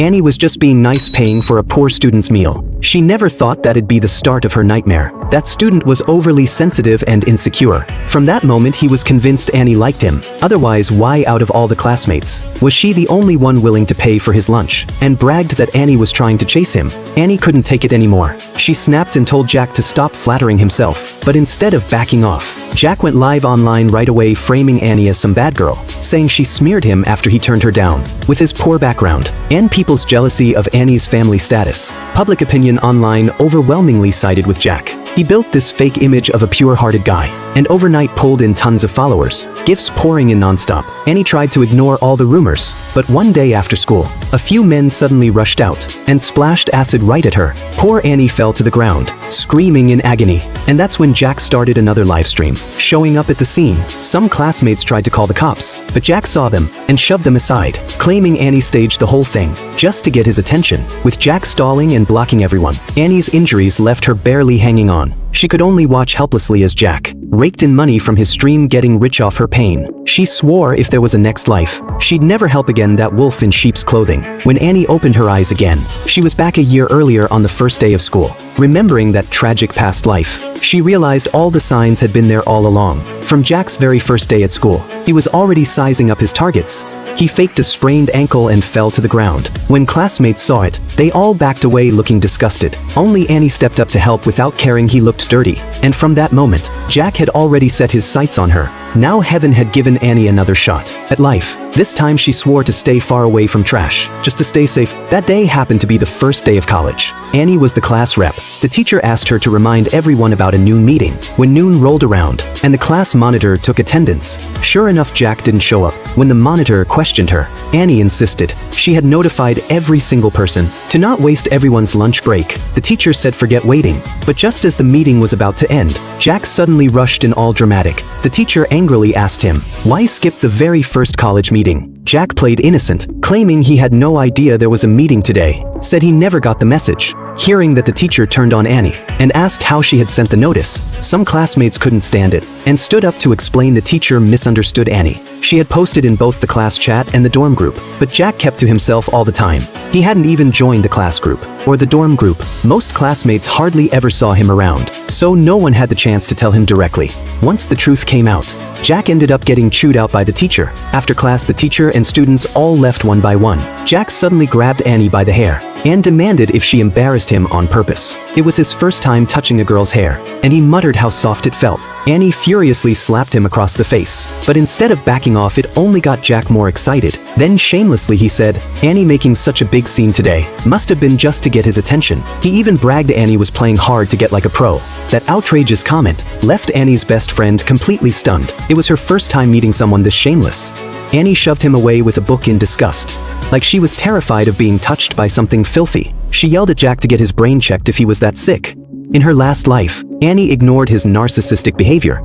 Annie was just being nice paying for a poor student's meal. She never thought that'd be the start of her nightmare. That student was overly sensitive and insecure. From that moment he was convinced Annie liked him. Otherwise, why out of all the classmates was she the only one willing to pay for his lunch? And bragged that Annie was trying to chase him. Annie couldn't take it anymore. She snapped and told Jack to stop flattering himself. But instead of backing off, Jack went live online right away, framing Annie as some bad girl, saying she smeared him after he turned her down. With his poor background and people's jealousy of Annie's family status, public opinion online overwhelmingly sided with Jack. He built this fake image of a pure-hearted guy, and overnight pulled in tons of followers, gifts pouring in nonstop. Annie tried to ignore all the rumors, but one day after school, a few men suddenly rushed out and splashed acid right at her. Poor Annie fell to the ground, screaming in agony. And that's when Jack started another live stream. Showing up at the scene, some classmates tried to call the cops, but Jack saw them and shoved them aside, claiming Annie staged the whole thing just to get his attention. With Jack stalling and blocking everyone, Annie's injuries left her barely hanging on. She could only watch helplessly as Jack raked in money from his stream, getting rich off her pain. She swore if there was a next life, she'd never help again that wolf in sheep's clothing. When Annie opened her eyes again, she was back a year earlier on the first day of school. Remembering that tragic past life, she realized all the signs had been there all along. From Jack's very first day at school, he was already sizing up his targets. He faked a sprained ankle and fell to the ground. When classmates saw it, they all backed away looking disgusted. Only Annie stepped up to help without caring he looked dirty. And from that moment, Jack had already set his sights on her. Now heaven had given Annie another shot at life. This time she swore to stay far away from trash, just to stay safe. That day happened to be the first day of college. Annie was the class rep. The teacher asked her to remind everyone about a noon meeting. When noon rolled around, and the class monitor took attendance, sure enough Jack didn't show up. When the monitor questioned her, Annie insisted she had notified every single person. To not waste everyone's lunch break, the teacher said forget waiting. But just as the meeting was about to end, Jack suddenly rushed in, all dramatic. The teacher angrily asked him, why skip the very first college meeting? Jack played innocent, claiming he had no idea there was a meeting today, said he never got the message. Hearing that, the teacher turned on Annie and asked how she had sent the notice. Some classmates couldn't stand it and stood up to explain the teacher misunderstood Annie. She had posted in both the class chat and the dorm group, but Jack kept to himself all the time. He hadn't even joined the class group or the dorm group. Most classmates hardly ever saw him around, so no one had the chance to tell him directly. Once the truth came out, Jack ended up getting chewed out by the teacher. After class, the teacher and students all left one by one. Jack suddenly grabbed Annie by the hair and demanded if she embarrassed him on purpose. It was his first time touching a girl's hair, and he muttered how soft it felt. Annie furiously slapped him across the face, but instead of backing off, it only got Jack more excited. Then shamelessly he said, Annie making such a big scene today must have been just to get his attention. He even bragged Annie was playing hard to get like a pro. That outrageous comment left Annie's best friend completely stunned. It was her first time meeting someone this shameless. Annie shoved him away with a book in disgust, like she was terrified of being touched by something filthy. She yelled at Jack to get his brain checked if he was that sick. In her last life, Annie ignored his narcissistic behavior,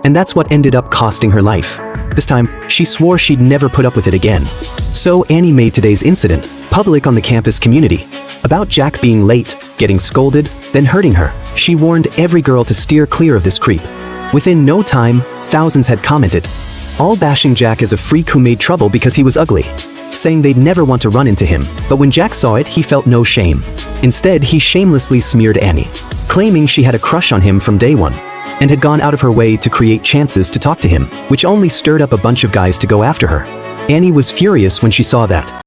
and that's what ended up costing her life. This time, she swore she'd never put up with it again. So Annie made today's incident public on the campus community. About Jack being late, getting scolded, then hurting her, she warned every girl to steer clear of this creep. Within no time, thousands had commented, all bashing Jack as a freak who made trouble because he was ugly, saying they'd never want to run into him. But when Jack saw it, he felt no shame. Instead, he shamelessly smeared Annie, claiming she had a crush on him from day one, and had gone out of her way to create chances to talk to him, which only stirred up a bunch of guys to go after her. Annie was furious when she saw that.